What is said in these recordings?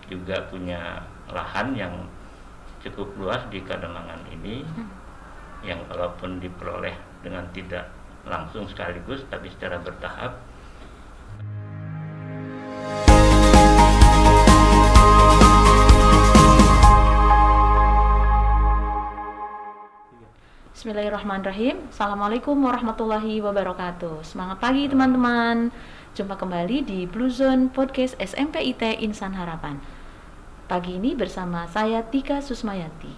juga punya lahan yang cukup luas di Kademangan ini, yang kalaupun diperoleh dengan tidak langsung sekaligus tapi secara bertahap. Bismillahirrahmanirrahim. Assalamualaikum warahmatullahi wabarakatuh. Semangat pagi teman-teman. Jumpa kembali di Blue Zone Podcast SMP IT Insan Harapan. Pagi ini bersama saya Tika Susmayati.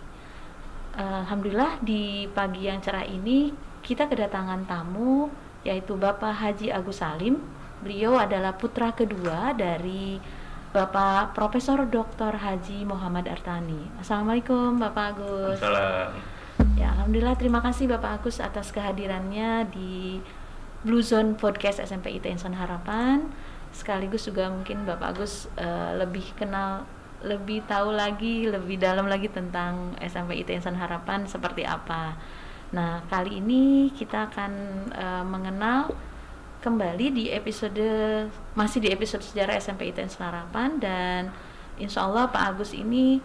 Alhamdulillah di pagi yang cerah ini kita kedatangan tamu, yaitu Bapak Haji Agus Salim. Beliau adalah putra kedua dari Bapak Profesor Dr. Haji Muhammad Artani. Assalamualaikum Bapak Agus. Assalamualaikum. Ya, alhamdulillah terima kasih Bapak Agus atas kehadirannya di Blue Zone Podcast SMP IT Insan Harapan. Sekaligus juga mungkin Bapak Agus lebih tahu lagi, lebih dalam lagi tentang SMP IT Insan Harapan seperti apa. Nah, kali ini kita akan mengenal kembali masih di episode sejarah SMP IT Insan Harapan, dan insya Allah Pak Agus ini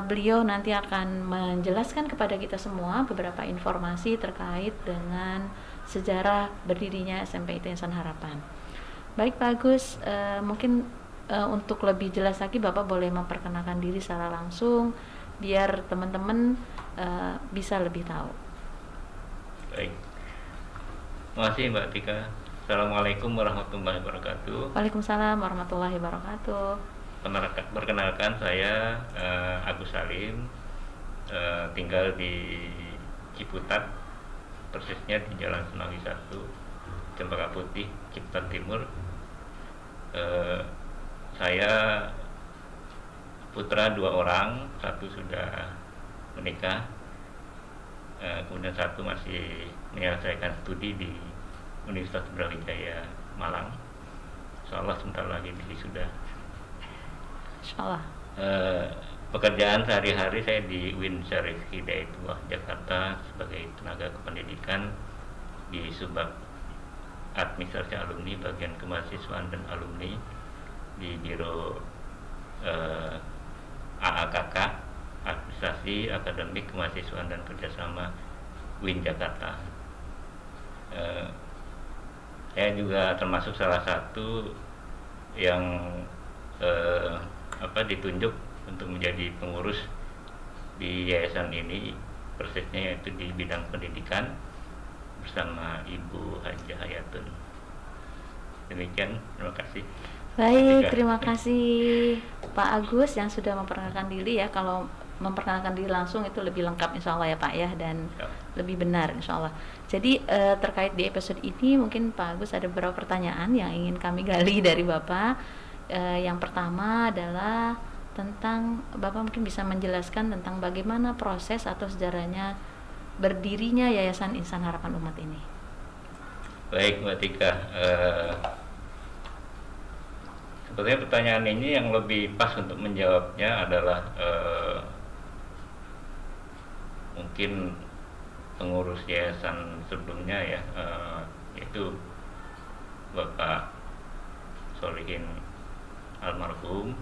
beliau nanti akan menjelaskan kepada kita semua beberapa informasi terkait dengan sejarah berdirinya SMP IT Insan Harapan. Baik Pak Agus, mungkin untuk lebih jelas lagi Bapak boleh memperkenalkan diri secara langsung biar teman-teman bisa lebih tahu. Baik, terima kasih Mbak Tika. Assalamualaikum warahmatullahi wabarakatuh. Waalaikumsalam warahmatullahi wabarakatuh. Perkenalkan, saya Agus Salim, tinggal di Ciputat, persisnya di Jalan Senawi 1, Cempaka Putih, Ciputat Timur. Saya putra 2 orang, satu sudah menikah, kemudian satu masih menyelesaikan studi di Universitas Brawijaya Malang. Insyaallah sebentar lagi sudah. Insyaallah. Pekerjaan sehari-hari saya di UIN Syarif Hidayatullah Jakarta sebagai tenaga kependidikan di Subbab Administrasi Alumni, bagian kemahasiswaan dan alumni di Biro AAKK, Administrasi Akademik Kemahasiswaan dan Kerjasama UIN Jakarta. Saya juga termasuk salah satu yang ditunjuk untuk menjadi pengurus di yayasan ini, persisnya yaitu di bidang pendidikan bersama Ibu Haji Hayatun. Demikian, terima kasih. Baik, terima kasih Pak Agus yang sudah memperkenalkan diri ya. Kalau memperkenalkan diri langsung itu lebih lengkap insya Allah ya Pak ya, dan lebih benar insya Allah. Jadi terkait di episode ini mungkin Pak Agus ada beberapa pertanyaan yang ingin kami gali dari Bapak. Yang pertama adalah tentang Bapak mungkin bisa menjelaskan tentang bagaimana proses atau sejarahnya berdirinya Yayasan Insan Harapan Umat ini. Baik Mbak Tika, sebetulnya pertanyaan ini yang lebih pas untuk menjawabnya adalah mungkin pengurus yayasan sebelumnya ya, yaitu Bapak Solihin almarhum,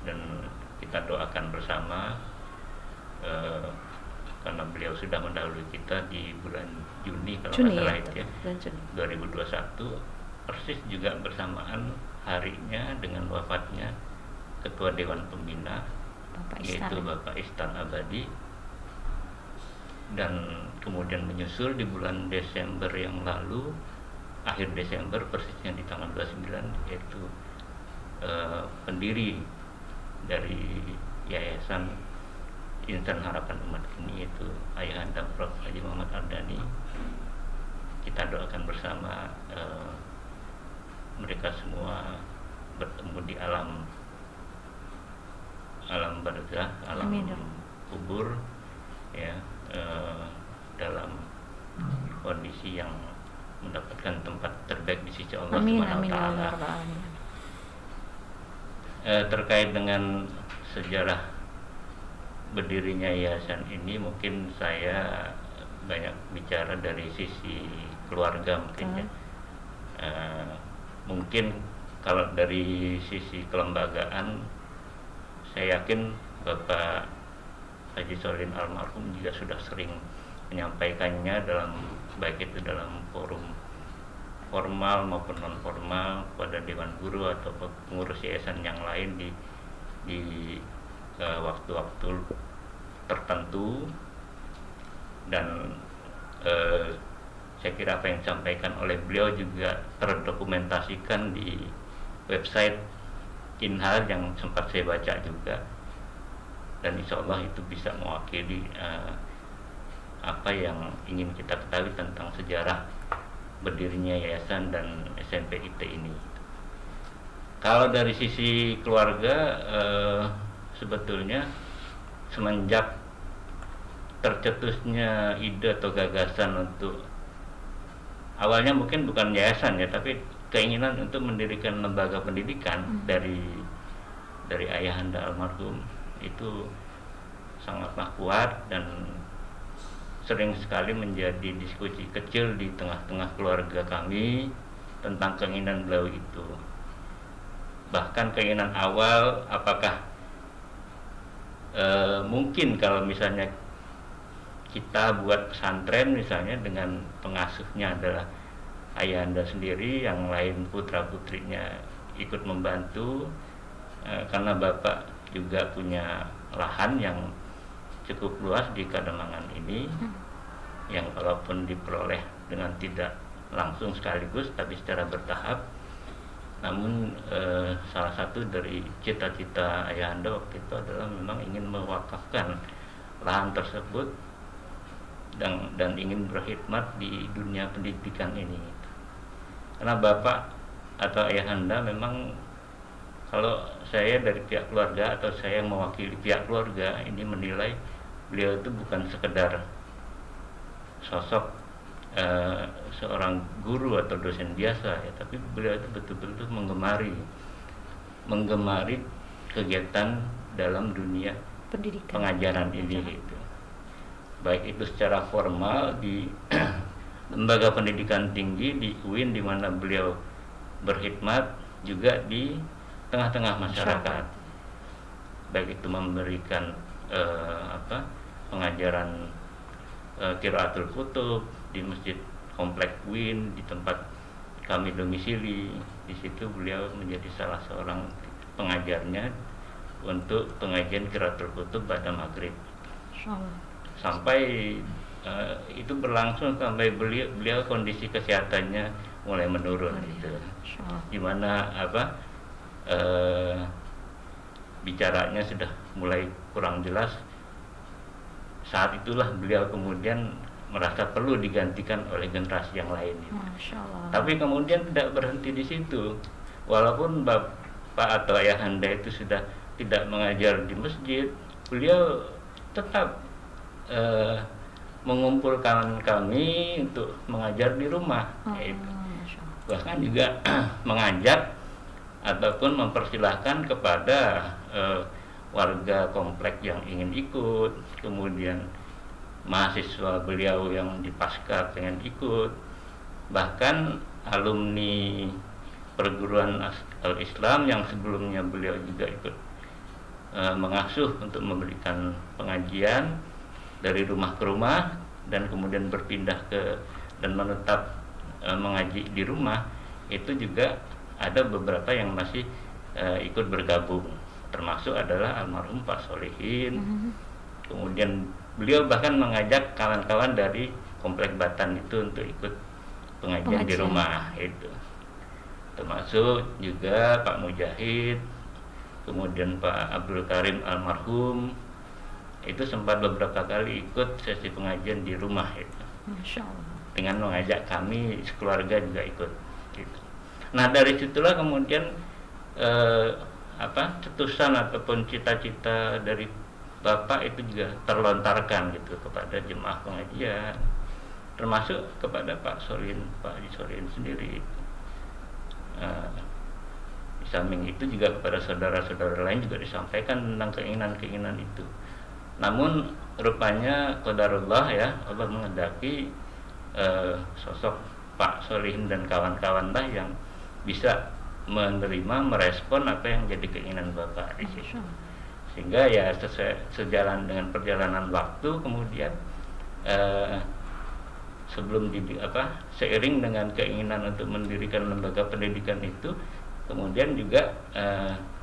dan kita doakan bersama karena beliau sudah mendahului kita di bulan Juni kalau nggak salah itu ya, 2021, persis juga bersamaan harinya dengan wafatnya Ketua Dewan Pembina yaitu Bapak Istar Abadi, dan kemudian menyusul di bulan Desember yang lalu, akhir Desember persisnya di tanggal 29, yaitu pendiri dari Yayasan Insan Harapan Umat ini, yaitu Ayahanda Prof. Haji Muhammad Artani. Kita doakan bersama mereka semua bertemu di alam barzakh, alam kubur ya, dalam kondisi yang mendapatkan tempat terbaik di sisi Allah Subhanahu wa Ta'ala. Terkait dengan sejarah berdirinya yayasan ini, mungkin saya banyak bicara dari sisi keluarga mungkin ya. Mungkin kalau dari sisi kelembagaan, saya yakin Bapak Haji Solihin almarhum juga sudah sering menyampaikannya dalam baik itu dalam forum formal maupun non formal pada dewan guru atau pengurus yayasan yang lain di waktu-waktu tertentu. Dan saya kira apa yang disampaikan oleh beliau juga terdokumentasikan di website Inhal yang sempat saya baca juga, dan insya Allah itu bisa mewakili apa yang ingin kita ketahui tentang sejarah berdirinya yayasan dan SMP IT ini. Kalau dari sisi keluarga, sebetulnya semenjak tercetusnya ide atau gagasan untuk, awalnya mungkin bukan yayasan ya, tapi keinginan untuk mendirikan lembaga pendidikan dari ayahanda almarhum itu sangatlah kuat dan sering sekali menjadi diskusi kecil di tengah-tengah keluarga kami tentang keinginan beliau itu. Bahkan keinginan awal, apakah mungkin kalau misalnya kita buat pesantren misalnya dengan pengasuhnya adalah ayahanda sendiri, yang lain putra-putrinya ikut membantu, karena Bapak juga punya lahan yang cukup luas di Kademangan ini, yang walaupun diperoleh dengan tidak langsung sekaligus tapi secara bertahap. Namun salah satu dari cita-cita ayahanda waktu itu adalah memang ingin mewakafkan lahan tersebut dan ingin berkhidmat di dunia pendidikan ini. Karena Bapak atau ayahanda memang, kalau saya dari pihak keluarga atau saya mewakili pihak keluarga ini menilai beliau itu bukan sekedar sosok seorang guru atau dosen biasa ya, tapi beliau itu betul-betul menggemari kegiatan dalam dunia pendidikan, pengajaran ini gitu. Baik itu secara formal di lembaga pendidikan tinggi di UIN di mana beliau berkhidmat, juga di tengah-tengah masyarakat, baik itu memberikan pengajaran qiraatul kutub di masjid komplek UIN di tempat kami domisili. Di situ beliau menjadi salah seorang pengajarnya untuk pengajian qiraatul kutub pada maghrib. Sampai itu berlangsung sampai beliau kondisi kesehatannya mulai menurun gitu. Dimana bicaranya sudah mulai kurang jelas. Saat itulah beliau kemudian merasa perlu digantikan oleh generasi yang lain. Tapi kemudian tidak berhenti di situ. Walaupun Bapak atau ayahanda itu sudah tidak mengajar di masjid, beliau tetap mengumpulkan kami untuk mengajar di rumah. Bahkan juga mengajak ataupun mempersilahkan kepada warga komplek yang ingin ikut, kemudian mahasiswa beliau yang di Pasca pengen ikut, bahkan alumni perguruan Al-Islam yang sebelumnya beliau juga ikut mengasuh untuk memberikan pengajian dari rumah ke rumah dan kemudian berpindah dan menetap mengaji di rumah. Itu juga ada beberapa yang masih ikut bergabung, termasuk adalah almarhum Pak Solihin. Kemudian beliau bahkan mengajak kawan-kawan dari komplek Batan itu untuk ikut pengajian di rumah itu, termasuk juga Pak Mujahid, kemudian Pak Abdul Karim almarhum itu sempat beberapa kali ikut sesi pengajian di rumah itu. Masya Allah. Dengan mengajak kami sekeluarga juga ikut gitu. Nah dari situlah kemudian cetusan ataupun cita-cita dari Bapak itu juga terlontarkan gitu kepada jemaah pengajian, termasuk kepada Pak Solihin, Pak Haji Solihin sendiri. Di samping itu juga kepada saudara-saudara lain juga disampaikan tentang keinginan-keinginan itu. Namun rupanya qadarullah ya, Allah menghendaki sosok Pak Solihin dan kawan-kawan lah yang bisa menerima, merespon apa yang jadi keinginan Bapak di situ. Sehingga ya sejalan dengan perjalanan waktu kemudian seiring dengan keinginan untuk mendirikan lembaga pendidikan itu, kemudian juga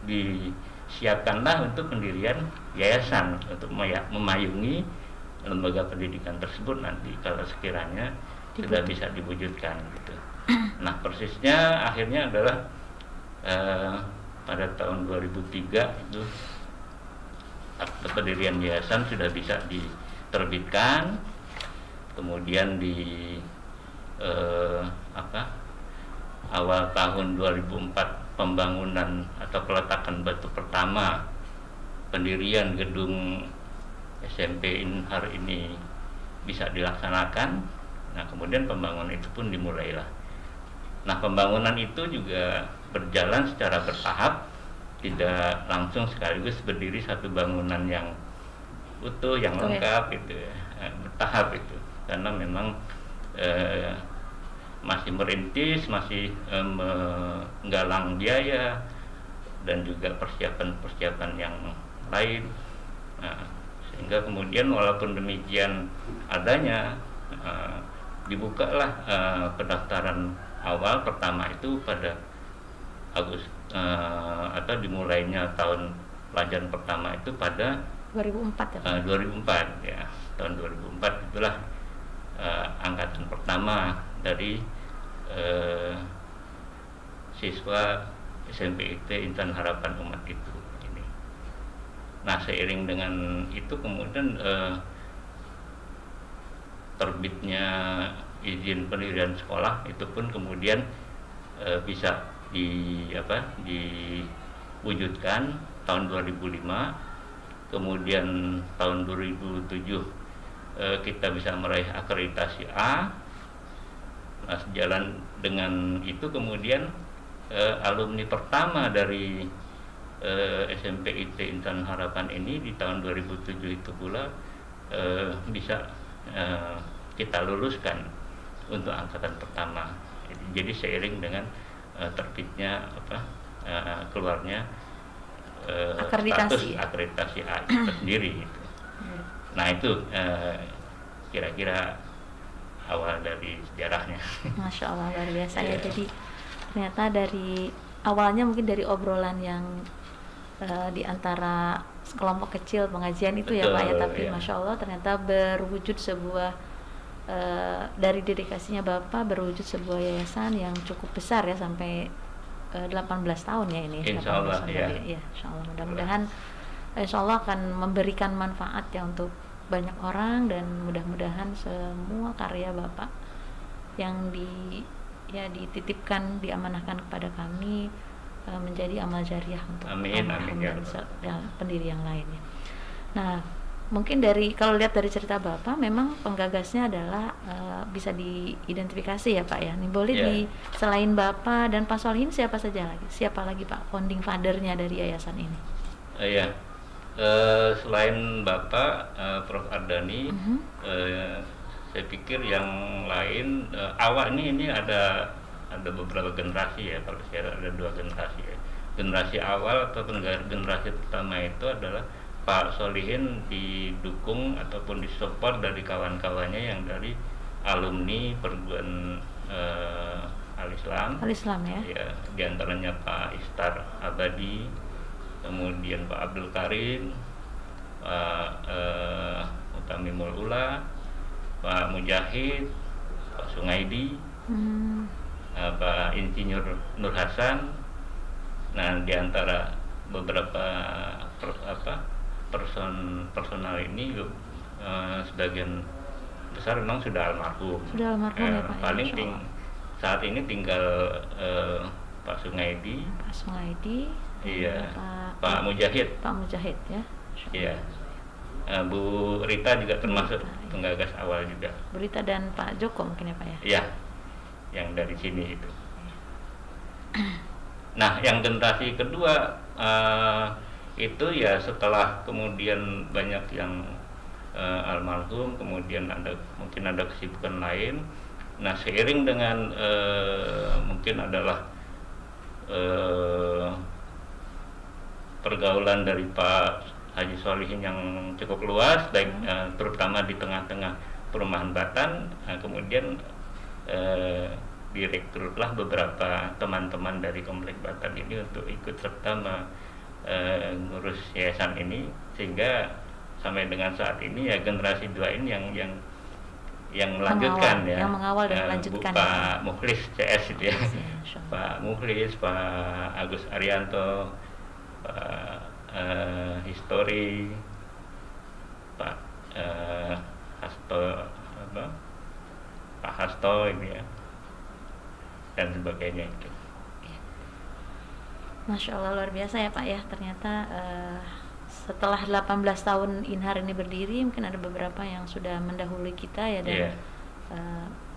disiapkanlah untuk pendirian yayasan untuk memayungi lembaga pendidikan tersebut nanti kalau sekiranya sudah bisa diwujudkan gitu. Nah, persisnya akhirnya adalah pada tahun 2003 itu akte pendirian yayasan sudah bisa diterbitkan. Kemudian di awal tahun 2004 pembangunan atau peletakan batu pertama pendirian gedung SMP Inhar ini bisa dilaksanakan. Nah, kemudian pembangunan itu pun dimulailah. Nah, pembangunan itu juga berjalan secara bertahap, tidak langsung sekaligus berdiri satu bangunan yang utuh, yang lengkap gitu ya. Bertahap itu, karena memang masih merintis, masih menggalang biaya dan juga persiapan-persiapan yang lain. Nah, sehingga kemudian walaupun demikian adanya dibukalah pendaftaran awal pertama itu pada atau dimulainya tahun pelajaran pertama itu pada 2004 ya? 2004 ya, tahun 2004 itulah angkatan pertama dari siswa SMP IT Insan Harapan Umat itu ini. Nah, seiring dengan itu kemudian terbitnya izin pendirian sekolah itu pun kemudian bisa diwujudkan tahun 2005. Kemudian tahun 2007 kita bisa meraih akreditasi A. Nah, sejalan dengan itu kemudian alumni pertama dari SMP IT Insan Harapan ini di tahun 2007 itu pula bisa kita luluskan untuk angkatan pertama. Jadi seiring dengan terbitnya keluarnya status akreditasi A itu sendiri gitu. Nah, itu kira-kira awal dari sejarahnya. Masya Allah, luar biasa ya. Jadi ternyata dari awalnya mungkin dari obrolan yang di antara kelompok kecil pengajian itu. Betul, ya Pak ya, tapi Masya Allah ternyata berwujud sebuah dari dedikasinya Bapak berwujud sebuah yayasan yang cukup besar ya, sampai 18 tahun ya ini. Insya Allah ya. Insya Allah, mudah-mudahan Insya Allah akan memberikan manfaat ya untuk banyak orang, dan mudah-mudahan semua karya Bapak yang dititipkan, diamanahkan kepada kami menjadi amal jariah untuk pendiri yang lainnya. Nah, mungkin kalau lihat dari cerita Bapak, memang penggagasnya adalah bisa diidentifikasi ya Pak ya. Ini boleh selain Bapak dan Pak Solihin, siapa lagi Pak founding father-nya dari yayasan ini? Selain Bapak Prof. Ardani, saya pikir yang lain awal ini ada beberapa generasi ya. Kalau saya ada 2 generasi ya. Generasi awal atau generasi pertama itu adalah Pak Solihin didukung ataupun disupport dari kawan-kawannya yang dari alumni perguruan Al-Islam ya, diantaranya Pak Istar Abadi, kemudian Pak Abdul Karim, Pak Utamimul Ula, Pak Mujahid, Pak Sungaidi, Pak Insinyur Nur Hasan. Nah, diantara beberapa personal ini sebagian besar memang sudah almarhum. Ya Pak. Paling saat ini tinggal Pak Sungaidi. Iya. Pak Mujahid ya. Iya. Bu Rita juga termasuk penggagas awal juga. Bu Rita dan Pak Joko mungkin ya Pak ya. Iya. Yang dari sini itu. Nah, yang generasi kedua itu ya setelah kemudian banyak yang almarhum, kemudian mungkin ada kesibukan lain. Nah, seiring dengan mungkin adalah pergaulan dari Pak Haji Solihin yang cukup luas, baik terutama di tengah-tengah perumahan Batan. Kemudian direkrutlah beberapa teman-teman dari Komplek Batan ini untuk ikut serta mengurus yayasan ini, sehingga sampai dengan saat ini ya generasi 2 ini yang melanjutkan, yang mengawal dan melanjutkan. Pak Mukhlis CS itu ya, Pak Mukhlis, Pak Agus Arianto, Pak Histori, Pak Hasto ini ya, dan sebagainya itu. Masya Allah, luar biasa ya Pak ya. Ternyata setelah 18 tahun Inhar ini berdiri, mungkin ada beberapa yang sudah mendahului kita ya, dan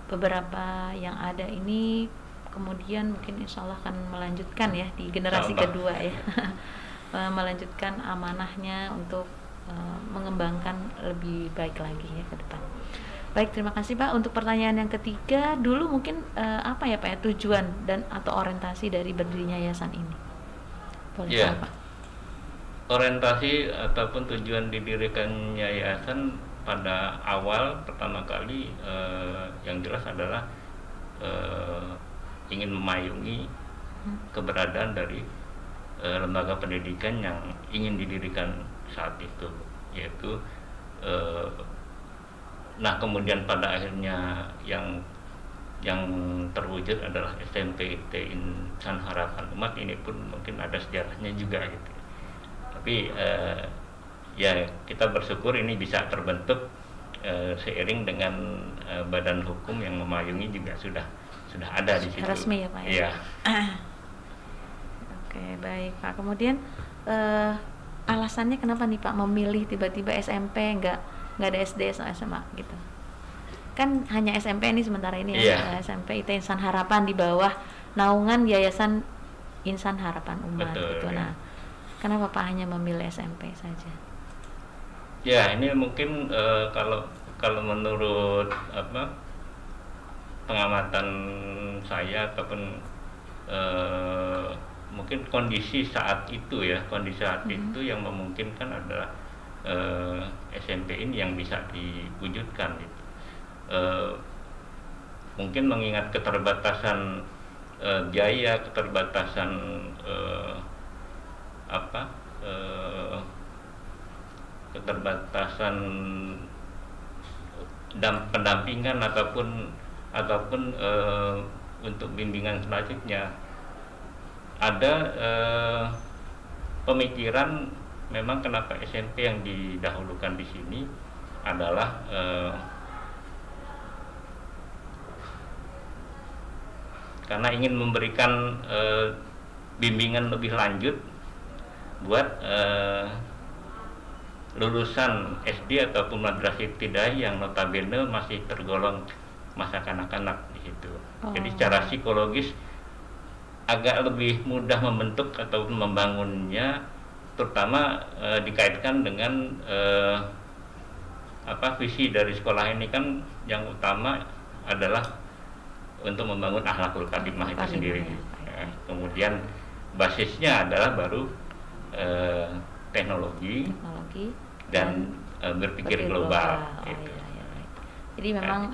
beberapa yang ada ini kemudian mungkin insya Allah akan melanjutkan ya di generasi kedua ya. Melanjutkan amanahnya untuk mengembangkan lebih baik lagi ya ke depan. Baik, terima kasih Pak. Untuk pertanyaan yang ketiga, dulu mungkin apa ya Pak ya, tujuan dan atau orientasi dari berdirinya yayasan ini? Boleh Pak? Orientasi ataupun tujuan didirikannya yayasan pada awal pertama kali yang jelas adalah ingin memayungi keberadaan dari lembaga pendidikan yang ingin didirikan saat itu, yaitu kemudian pada akhirnya yang terwujud adalah SMP IT Insan Harapan Umat. Ini pun mungkin ada sejarahnya juga gitu. Tapi ya kita bersyukur ini bisa terbentuk seiring dengan badan hukum yang memayungi juga sudah ada di situ. Resmi ya Pak ya. Iya. Oke, baik Pak. Kemudian alasannya kenapa nih Pak memilih tiba-tiba SMP, nggak ada SD atau SMA gitu? Kan hanya SMP ini sementara ini ya, SMP IT Insan Harapan di bawah naungan Yayasan Insan Harapan Umat. Betul, gitu. Nah, kenapa Pak hanya memilih SMP saja? Ya, ini mungkin kalau menurut pengamatan saya ataupun mungkin kondisi saat itu itu yang memungkinkan adalah SMP ini yang bisa diwujudkan gitu. Mungkin mengingat keterbatasan biaya, keterbatasan keterbatasan pendampingan ataupun untuk bimbingan selanjutnya, ada pemikiran memang kenapa SMP yang didahulukan di sini adalah karena ingin memberikan bimbingan lebih lanjut buat lulusan SD ataupun madrasah ibtidaiyah yang notabene masih tergolong masa kanak-kanak di situ. Jadi secara psikologis agak lebih mudah membentuk ataupun membangunnya, terutama dikaitkan dengan visi dari sekolah ini kan yang utama adalah untuk membangun akhlakul karimah itu sendiri. Kemudian basisnya adalah baru teknologi dan berpikir global. Gitu. Jadi memang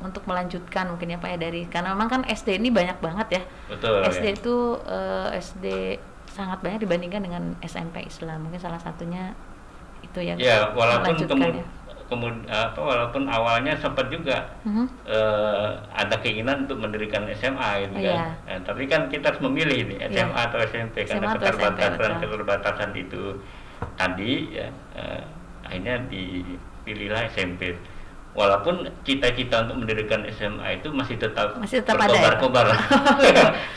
untuk melanjutkan mungkin ya Pak ya, karena memang kan SD ini banyak banget ya. Betul. SD itu SD sangat banyak dibandingkan dengan SMP Islam. Mungkin salah satunya itu yang walaupun awalnya sempat juga ada keinginan untuk mendirikan SMA gitu kan. Tapi kan kita harus memilih nih SMA atau SMP karena keterbatasan itu tadi ya, akhirnya dipilihlah SMP. Walaupun cita-cita untuk mendirikan SMA itu masih tetap berkobar-kobar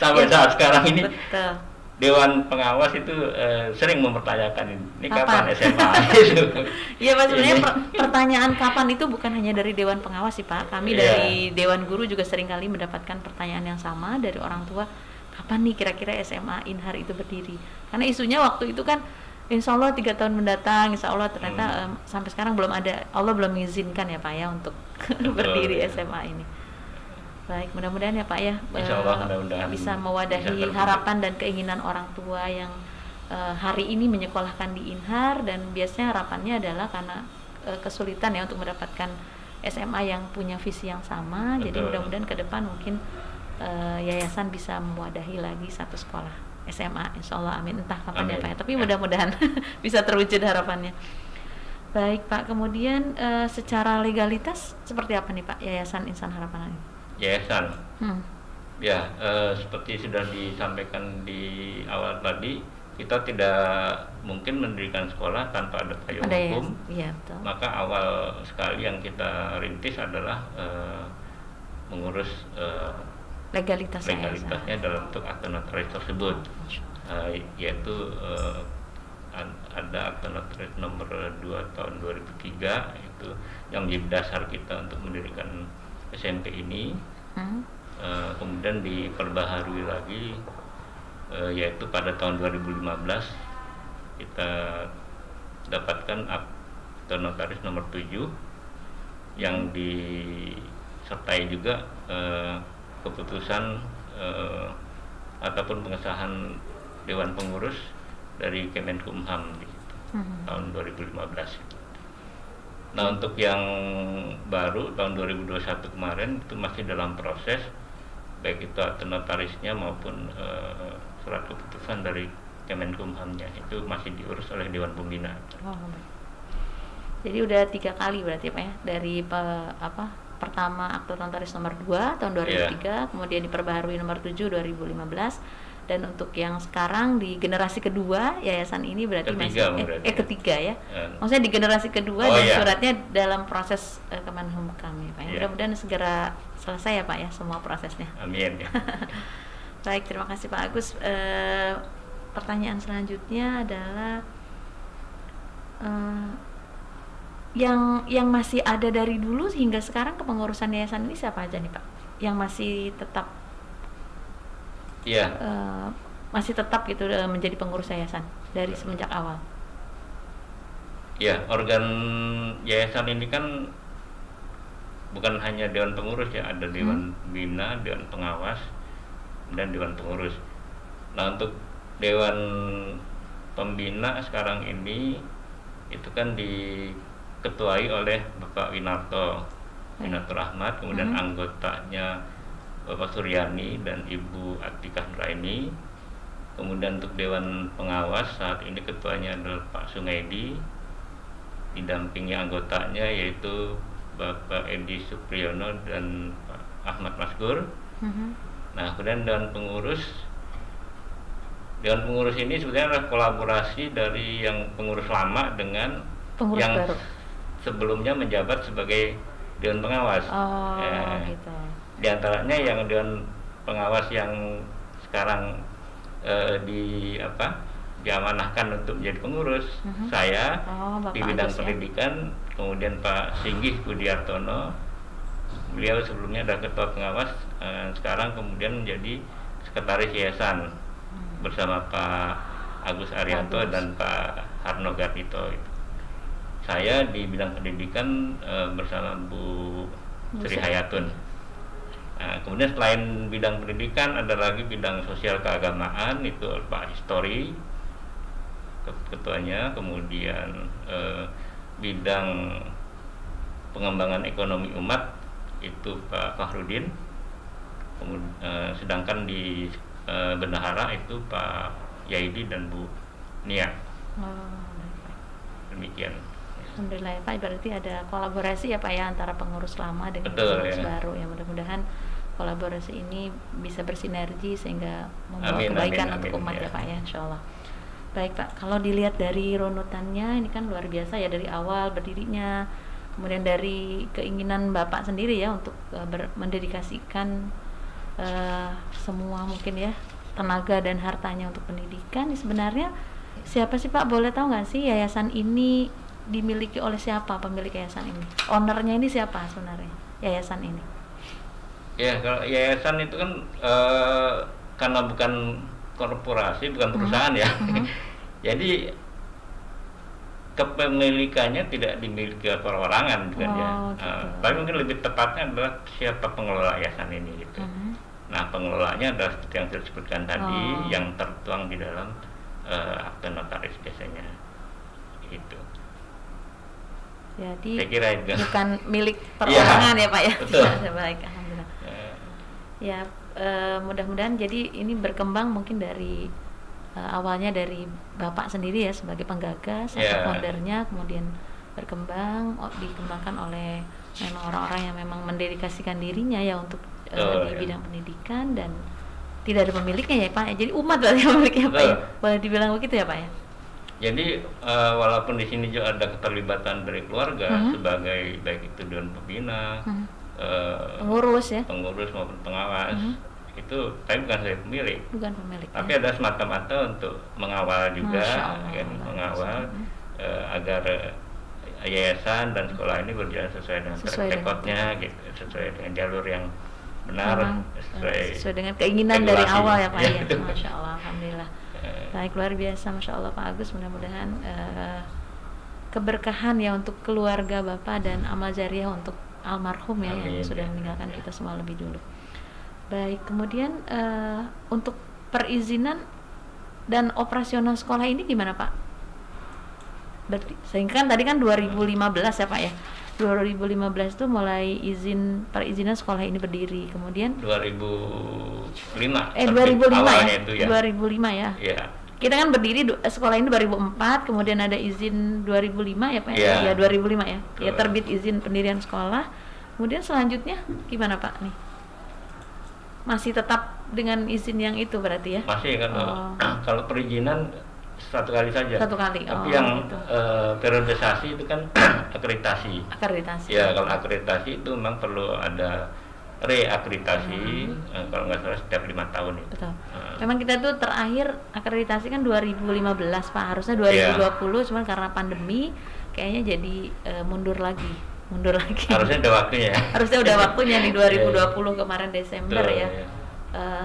sampai saat sekarang ini. Betul. Dewan pengawas itu sering mempertanyakan ini kapan SMA. Iya Pak, sebenarnya pertanyaan kapan itu bukan hanya dari Dewan Pengawas sih Pak. Kami dari Dewan Guru juga sering kali mendapatkan pertanyaan yang sama dari orang tua, kapan nih kira-kira SMA Inhar itu berdiri? Karena isunya waktu itu kan insya Allah 3 tahun mendatang, insya Allah, ternyata sampai sekarang belum ada, Allah belum mengizinkan ya Pak ya untuk berdiri SMA ini. Baik, mudah-mudahan ya Pak ya, Insya Allah mudah-mudahan bisa mewadahi harapan dan keinginan orang tua yang hari ini menyekolahkan di Inhar, dan biasanya harapannya adalah karena kesulitan ya untuk mendapatkan SMA yang punya visi yang sama. Betul. Jadi mudah-mudahan ke depan mungkin yayasan bisa mewadahi lagi satu sekolah SMA, insya Allah, amin. Entah kapan ya Pak ya, tapi mudah-mudahan bisa terwujud harapannya. Baik Pak, kemudian secara legalitas seperti apa nih Pak Yayasan Insan Harapan ini? Yayasan, ya seperti sudah disampaikan di awal tadi, kita tidak mungkin mendirikan sekolah tanpa ada payung hukum. Ya, betul. Maka awal sekali yang kita rintis adalah mengurus legalitasnya dalam bentuk akte notaris tersebut, yaitu ada akte notaris nomor 2 tahun 2003 itu yang menjadi dasar kita untuk mendirikan SMP ini. Kemudian diperbaharui lagi, yaitu pada tahun 2015 kita dapatkan akte notaris nomor 7 yang disertai juga keputusan ataupun pengesahan Dewan Pengurus dari Kemenkumham di tahun 2015. Nah, untuk yang baru tahun 2021 kemarin itu masih dalam proses, baik itu akte notarisnya maupun surat keputusan dari Kemenkumhamnya itu masih diurus oleh Dewan Pembina. Jadi udah 3 kali berarti Pak ya, dari pertama akte notaris nomor 2 tahun 2003, kemudian diperbaharui nomor 7 2015, dan untuk yang sekarang di generasi kedua yayasan ini berarti ketiga ya. Maksudnya di generasi kedua dan suratnya dalam proses Kemenkumham ya Pak. Mudah-mudahan segera selesai ya Pak ya semua prosesnya. Amin. Baik, terima kasih Pak Agus. Pertanyaan selanjutnya adalah yang masih ada dari dulu hingga sekarang kepengurusan yayasan ini siapa aja nih Pak? Yang masih tetap masih tetap gitu menjadi pengurus yayasan dari semenjak awal. Ya, organ yayasan ini kan bukan hanya Dewan Pengurus ya, ada Dewan Pembina, Dewan Pengawas, dan Dewan Pengurus. Nah, untuk Dewan Pembina sekarang ini itu kan diketuai oleh Bapak Winarto Rahmat, kemudian anggotanya Bapak Suryani dan Ibu Atikah Nuraini. Kemudian untuk Dewan Pengawas saat ini ketuanya adalah Pak Sungaidi, didampingi anggotanya yaitu Bapak Edi Supriyono dan Pak Ahmad Maskur. Nah, kemudian Dewan Pengurus ini sebenarnya adalah kolaborasi dari yang pengurus lama dengan pengurus yang baru sebelumnya menjabat sebagai Dewan Pengawas. Gitu. Di antaranya yang Dewan Pengawas yang sekarang diamanahkan untuk menjadi pengurus, saya di bidang pendidikan, kemudian Pak Singgih Budiartono, beliau sebelumnya adalah ketua pengawas, sekarang kemudian menjadi sekretaris yayasan bersama Pak Agus Arianto dan Pak Harno Gatito. Saya di bidang pendidikan bersama Bu Sri Hayatun. Nah, kemudian selain bidang pendidikan ada lagi bidang sosial keagamaan, itu Pak Histori ketuanya, kemudian bidang pengembangan ekonomi umat itu Pak Fahrudin, sedangkan di bendahara itu Pak Yaidi dan Bu Nia. Demikian. Alhamdulillah ya Pak, berarti ada kolaborasi ya Pak ya antara pengurus lama dengan pengurus baru ya. Mudah-mudahan kolaborasi ini bisa bersinergi sehingga membawa kebaikan untuk umat ya Pak ya, insyaallah. Baik Pak, kalau dilihat dari runutannya ini kan luar biasa ya, dari awal berdirinya, kemudian dari keinginan Bapak sendiri ya untuk mendedikasikan semua mungkin ya tenaga dan hartanya untuk pendidikan. Sebenarnya siapa sih Pak, boleh tahu nggak sih yayasan ini dimiliki oleh siapa, pemilik yayasan ini? Ownernya ini siapa sebenarnya yayasan ini? Ya, kalau yayasan itu kan karena bukan korporasi, bukan perusahaan ya. Jadi kepemilikannya tidak dimiliki perorangan kan ya. Gitu. Tapi mungkin lebih tepatnya adalah siapa pengelola yayasan ini gitu. Nah, pengelolanya adalah seperti yang saya sebutkan tadi, yang tertuang di dalam akte notaris biasanya gitu. Jadi saya kira itu bukan milik perorangan ya Pak ya. Betul. Ya, baik, alhamdulillah. Ya, mudah-mudahan jadi ini berkembang mungkin dari awalnya dari Bapak sendiri ya sebagai penggagas atau foundernya, kemudian berkembang dikembangkan oleh memang orang-orang yang memang mendedikasikan dirinya ya untuk di bidang pendidikan, dan tidak ada pemiliknya ya Pak. Jadi umat berarti pemiliknya Pak ya. Boleh dibilang begitu ya Pak ya. Jadi walaupun di sini juga ada keterlibatan dari keluarga sebagai baik itu dewan pembina, pengurus maupun pengawas, itu tapi bukan saya pemilik. Bukan pemilik. Tapi ada semata-mata untuk mengawal juga, kan, mengawal agar yayasan dan sekolah ini berjalan sesuai dengan track record-nya, gitu, sesuai dengan jalur yang benar, sesuai dengan keinginan regulasi dari awal ya Pak ya. Masya Allah, alhamdulillah. Baik, luar biasa, Masya Allah Pak Agus. Mudah-mudahan keberkahan ya untuk keluarga Bapak dan amal jariah untuk almarhum ya. Amin. Yang sudah meninggalkan kita semua lebih dulu. Baik, kemudian untuk perizinan dan operasional sekolah ini gimana Pak? Berarti sehingga kan tadi kan 2015 ya Pak ya. 2015 itu mulai perizinan sekolah ini berdiri. Kemudian 2005 ya. Itu ya. 2005 ya. Iya. Kita kan berdiri sekolah ini 2004, kemudian ada izin 2005 ya Pak ya. Ya 2005 ya. Betul. Ya terbit izin pendirian sekolah. Kemudian selanjutnya gimana Pak nih? Masih tetap dengan izin yang itu berarti ya? Masih kan. Kalau perizinan satu kali saja. Satu kali. Tapi yang gitu. Periodisasi itu kan akreditasi. Ya, kalau akreditasi itu memang perlu ada reakreditasi, kalau nggak salah setiap 5 tahun itu. Betul. Memang kita tuh terakhir akreditasi kan 2015 Pak, harusnya 2020, cuman karena pandemi kayaknya jadi mundur lagi. Harusnya udah waktunya. Harusnya udah waktunya nih 2020 kemarin Desember. Betul, ya.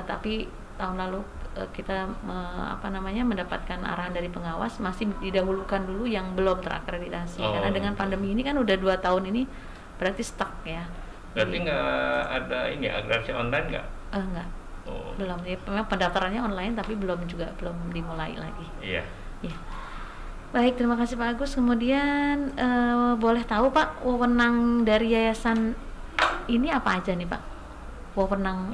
Tapi tahun lalu kita mendapatkan arahan dari pengawas masih didahulukan dulu yang belum terakreditasi, karena dengan pandemi ini kan udah 2 tahun ini berarti stuck ya. Berarti nggak ada ini akreditasi online nggak? Enggak. Belum. Ya, memang pendaftarannya online tapi belum dimulai lagi. Iya. Ya. Baik, terima kasih Pak Agus. Kemudian boleh tahu Pak, wewenang dari yayasan ini apa aja nih Pak? Wewenang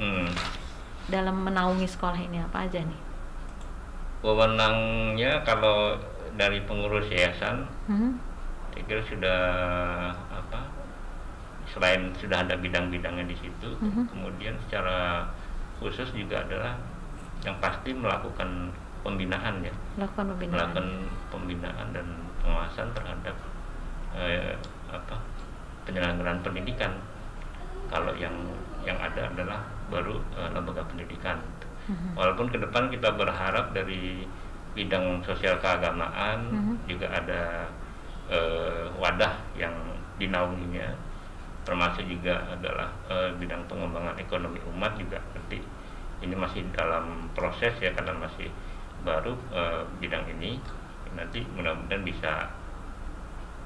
dalam menaungi sekolah ini apa aja nih? Wewenangnya kalau dari pengurus yayasan, saya kira sudah selain sudah ada bidang-bidangnya di situ, kemudian secara khusus juga adalah yang pasti melakukan pembinaan ya. Melakukan pembinaan dan pengawasan terhadap penyelenggaraan pendidikan. Kalau yang ada adalah baru lembaga pendidikan. Walaupun ke depan kita berharap dari bidang sosial keagamaan juga ada wadah yang dinaunginya, termasuk juga adalah bidang pengembangan ekonomi umat juga. Nanti ini masih dalam proses ya, karena masih baru bidang ini. Nanti mudah-mudahan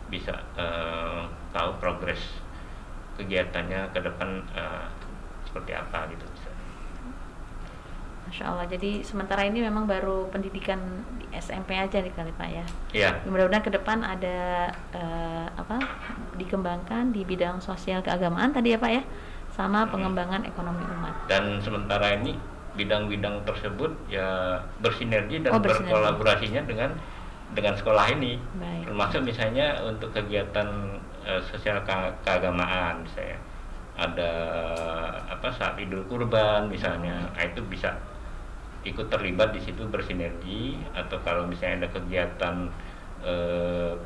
bisa tahu progres kegiatannya ke depan seperti apa gitu. Masya Allah. Jadi sementara ini memang baru pendidikan di SMP aja nih kali Pak ya. Iya. Mudah-mudahan ke depan ada dikembangkan di bidang sosial keagamaan tadi ya Pak ya, sama pengembangan ekonomi umat. Dan sementara ini bidang-bidang tersebut ya bersinergi dan berkolaborasinya dengan sekolah ini. Baik. Termasuk misalnya untuk kegiatan sosial keagamaan, misalnya ada saat Idul Kurban misalnya, itu bisa ikut terlibat di situ bersinergi. Atau kalau misalnya ada kegiatan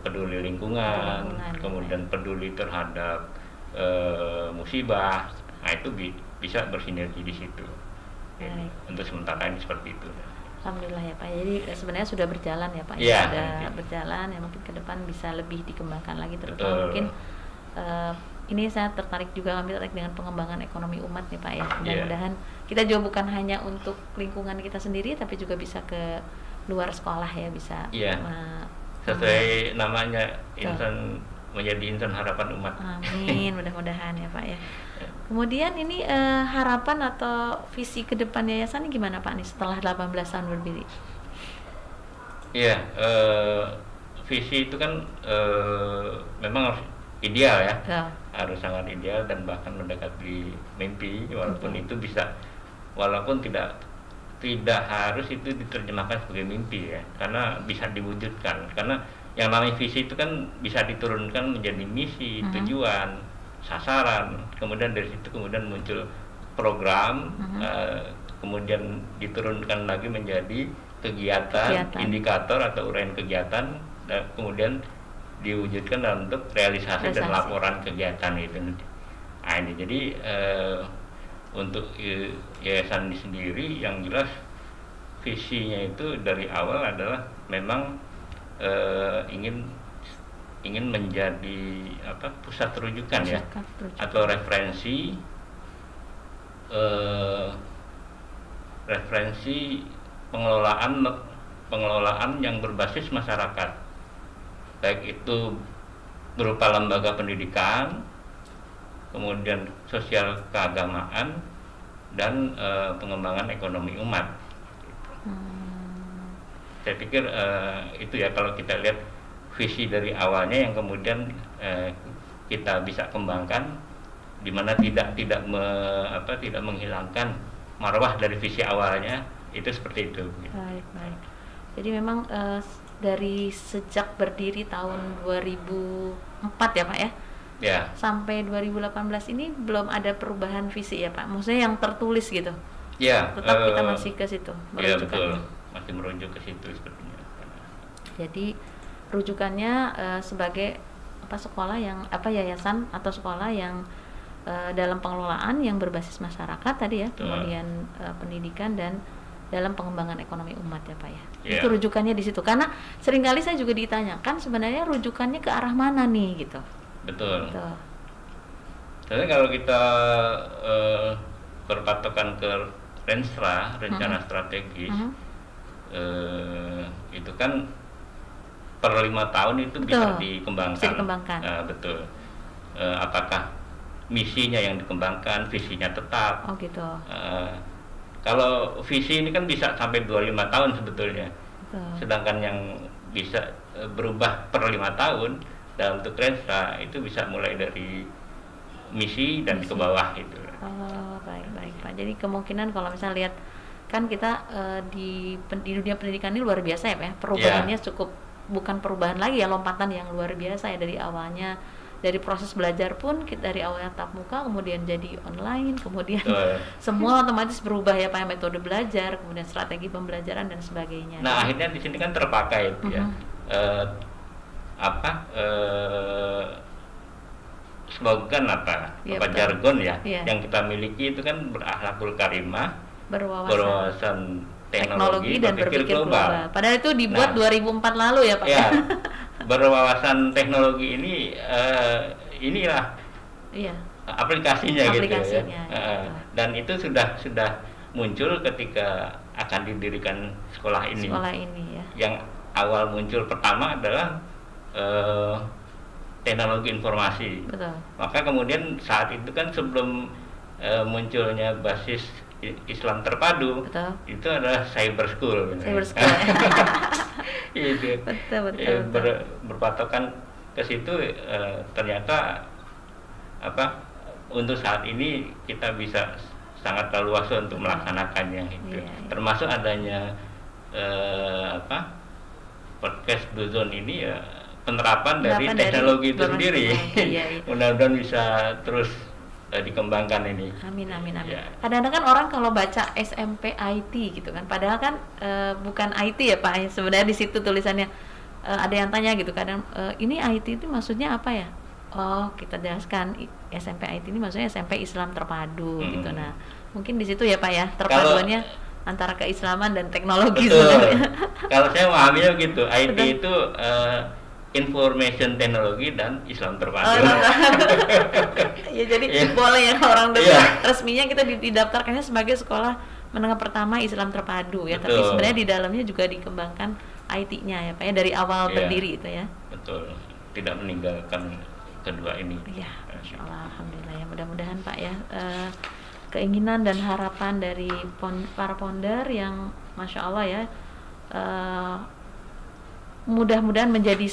peduli lingkungan, kemudian peduli terhadap musibah, itu bisa bersinergi di situ. Untuk sementara ini seperti itu. Alhamdulillah ya Pak. Jadi sebenarnya sudah berjalan ya Pak. Ya, sudah berjalan ya, mungkin ke depan bisa lebih dikembangkan lagi, terutama mungkin ini saya tertarik dengan pengembangan ekonomi umat nih Pak ya. Mudah-mudahan kita juga bukan hanya untuk lingkungan kita sendiri, tapi juga bisa ke luar sekolah ya, bisa. sesuai namanya, insan menjadi insan harapan umat. Amin, mudah-mudahan ya Pak ya. Kemudian ini harapan atau visi ke depan yayasan ini gimana Pak nih setelah 18 tahun berdiri? Iya, visi itu kan memang harus ideal ya, harus sangat ideal dan bahkan mendekati mimpi, walaupun itu bisa, walaupun tidak harus itu diterjemahkan sebagai mimpi ya, karena bisa diwujudkan, karena yang namanya visi itu kan bisa diturunkan menjadi misi, tujuan, sasaran, kemudian dari situ kemudian muncul program, kemudian diturunkan lagi menjadi kegiatan, indikator atau uraian kegiatan, dan kemudian diwujudkan dalam bentuk realisasi dan laporan kegiatan itu. Nah ini jadi untuk yayasan ini sendiri yang jelas visinya itu dari awal adalah memang ingin menjadi pusat rujukan ya, atau referensi pengelolaan yang berbasis masyarakat, baik itu berupa lembaga pendidikan, kemudian sosial keagamaan, dan pengembangan ekonomi umat. Saya pikir itu ya, kalau kita lihat visi dari awalnya yang kemudian kita bisa kembangkan, di mana tidak menghilangkan marwah dari visi awalnya, itu seperti itu. Baik. Jadi memang dari sejak berdiri tahun 2004 ya Pak ya? Ya. Sampai 2018 ini belum ada perubahan visi ya Pak? Maksudnya yang tertulis gitu? Ya. Tetap kita masih ke situ? Ya betul, masih merujuk ke situ sepertinya. Jadi rujukannya sebagai sekolah yang yayasan atau sekolah yang dalam pengelolaan yang berbasis masyarakat tadi ya, kemudian pendidikan dan dalam pengembangan ekonomi umat ya Pak ya. Itu rujukannya di situ, karena seringkali saya juga ditanyakan sebenarnya rujukannya ke arah mana nih gitu. Betul. Jadi kalau kita berpatokan ke Renstra, rencana strategis, itu kan per 5 tahun itu bisa dikembangkan. Betul. Apakah misinya yang dikembangkan, visinya tetap. Oh gitu. Kalau visi ini kan bisa sampai 25 tahun sebetulnya. Sedangkan yang bisa berubah per 5 tahun dalam bentuk Renstra itu bisa mulai dari misi dan ke bawah itu. Baik Pak. Jadi kemungkinan kalau misalnya lihat kan kita di dunia pendidikan ini luar biasa ya Pak ya. Perubahannya cukup, bukan perubahan lagi ya, lompatan yang luar biasa ya, dari awalnya dari proses belajar pun dari awalnya tatap muka kemudian jadi online, kemudian semua otomatis berubah ya Pak, metode belajar, kemudian strategi pembelajaran dan sebagainya. Nah, akhirnya di sini kan terpakai itu ya. Slogan jargon ya, yang kita miliki itu kan berakhlakul karimah, berwawasan teknologi dan berpikir global. Padahal itu dibuat 2004 lalu ya Pak. Ya. Berwawasan teknologi ini inilah aplikasinya gitu ya. Dan itu sudah muncul ketika akan didirikan sekolah ini ya. Yang awal muncul pertama adalah teknologi informasi. Betul. Maka kemudian saat itu kan sebelum munculnya basis Islam terpadu, betul, itu adalah cyber school. Itu betul. Berpatokan ke situ, ternyata untuk saat ini kita bisa sangat leluasa untuk melaksanakannya itu. Termasuk adanya podcast Blue Zone ini ya, penerapan dari teknologi itu sendiri. Mudah-mudahan bisa terus dikembangkan ini. Amin. Ya. Kadang-kadang kan orang kalau baca SMP IT gitu kan, padahal kan bukan IT ya Pak. Sebenarnya di situ tulisannya ada yang tanya gitu kadang, ini IT itu maksudnya apa ya? Oh, kita jelaskan SMP IT ini maksudnya SMP Islam terpadu gitu. Nah, mungkin di situ ya Pak ya, terpaduannya antara keislaman dan teknologi sebenarnya. Kalau saya memahaminya gitu, IT itu information teknologi dan Islam terpadu. Ya jadi boleh ya orang resminya kita didaftarkannya sebagai sekolah menengah pertama Islam terpadu ya. Betul. Tapi sebenarnya di dalamnya juga dikembangkan IT-nya ya Pak ya, dari awal berdiri itu ya. Betul, tidak meninggalkan kedua ini. Iya, Masya Allah, Alhamdulillah ya. Mudah-mudahan Pak ya, keinginan dan harapan dari para founder yang Masya Allah ya, mudah-mudahan menjadi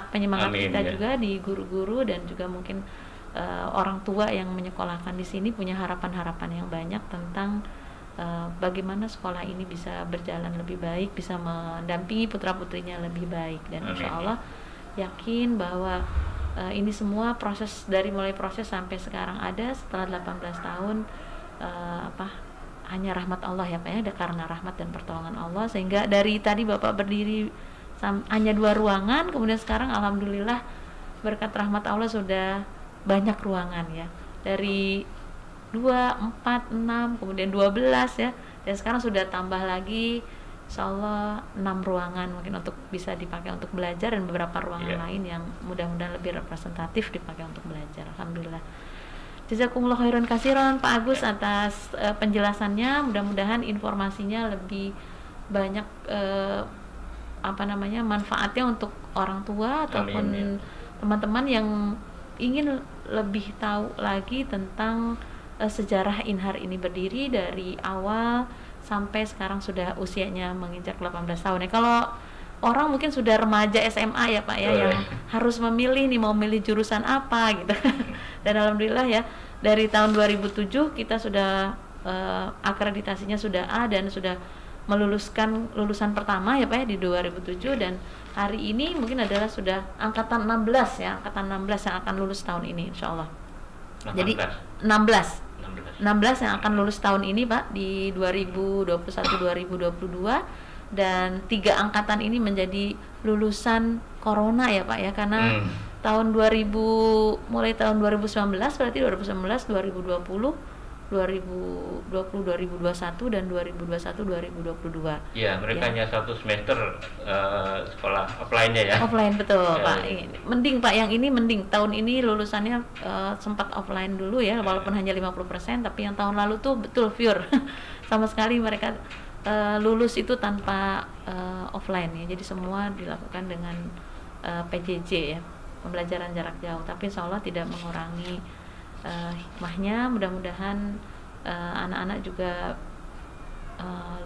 penyemangat Amin, kita juga di guru-guru dan juga mungkin orang tua yang menyekolahkan di sini punya harapan-harapan yang banyak tentang bagaimana sekolah ini bisa berjalan lebih baik, bisa mendampingi putra-putrinya lebih baik. Dan Insya Allah yakin bahwa ini semua mulai proses sampai sekarang ada setelah 18 tahun hanya rahmat Allah ya Pak ya, karena rahmat dan pertolongan Allah, sehingga dari tadi Bapak berdiri hanya 2 ruangan, kemudian sekarang alhamdulillah berkat rahmat Allah sudah banyak ruangan ya, dari 2, 4, 6, kemudian 12 ya, dan sekarang sudah tambah lagi insyaallah 6 ruangan mungkin untuk bisa dipakai untuk belajar, dan beberapa ruangan lain yang mudah-mudahan lebih representatif dipakai untuk belajar. Alhamdulillah. Jazakumullah khairan katsiran Pak Agus atas penjelasannya. Mudah-mudahan informasinya lebih banyak manfaatnya untuk orang tua ataupun teman-teman yang ingin lebih tahu lagi tentang sejarah Inhar ini berdiri dari awal sampai sekarang sudah usianya menginjak 18 tahun ya. Kalau orang mungkin sudah remaja SMA ya Pak ya, yang harus memilih nih mau milih jurusan apa gitu. Dan alhamdulillah ya dari tahun 2007 kita sudah akreditasinya sudah A dan sudah meluluskan lulusan pertama ya Pak ya di 2007, dan hari ini mungkin adalah sudah angkatan 16 ya, angkatan 16 yang akan lulus tahun ini insyaallah. Jadi 16 yang akan lulus tahun ini Pak di 2021-2022, dan 3 angkatan ini menjadi lulusan corona ya Pak ya, karena mulai tahun 2019 berarti 2019, 2020, 2021 dan 2021-2022. Ya, mereka hanya 1 semester sekolah offline-nya ya. Offline betul Pak. Mending Pak yang ini tahun ini lulusannya sempat offline dulu ya, walaupun hanya 50%, tapi yang tahun lalu tuh betul pure. Sama sekali mereka lulus itu tanpa offline ya. Jadi semua dilakukan dengan PJJ ya, pembelajaran jarak jauh. Tapi insya Allah tidak mengurangi hikmahnya. Mudah-mudahan anak-anak juga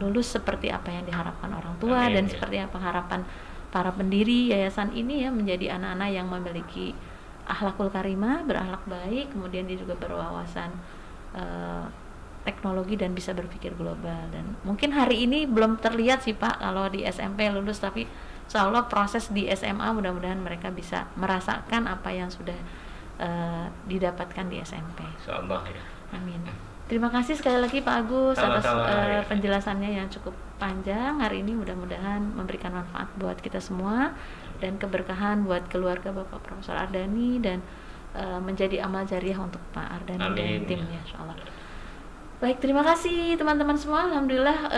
lulus seperti apa yang diharapkan orang tua. Amin, dan seperti apa harapan para pendiri yayasan ini ya, menjadi anak-anak yang memiliki akhlakul karimah, berakhlak baik, kemudian dia juga berwawasan teknologi dan bisa berpikir global. Dan mungkin hari ini belum terlihat sih Pak kalau di SMP lulus, tapi insya Allah proses di SMA mudah-mudahan mereka bisa merasakan apa yang sudah didapatkan di SMP. Insyaallah ya. Amin. Terima kasih sekali lagi Pak Agus atas penjelasannya yang cukup panjang hari ini. Mudah-mudahan memberikan manfaat buat kita semua dan keberkahan buat keluarga Bapak Profesor Ardhani, dan menjadi amal jariah untuk Pak Ardhani dan timnya insyaallah. Baik, terima kasih teman-teman semua. Alhamdulillah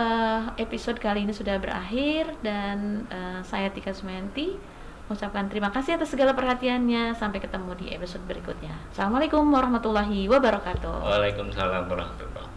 episode kali ini sudah berakhir, dan saya Tika Sumayanti mengucapkan terima kasih atas segala perhatiannya. Sampai ketemu di episode berikutnya. Assalamualaikum warahmatullahi wabarakatuh. Waalaikumsalam warahmatullahi wabarakatuh.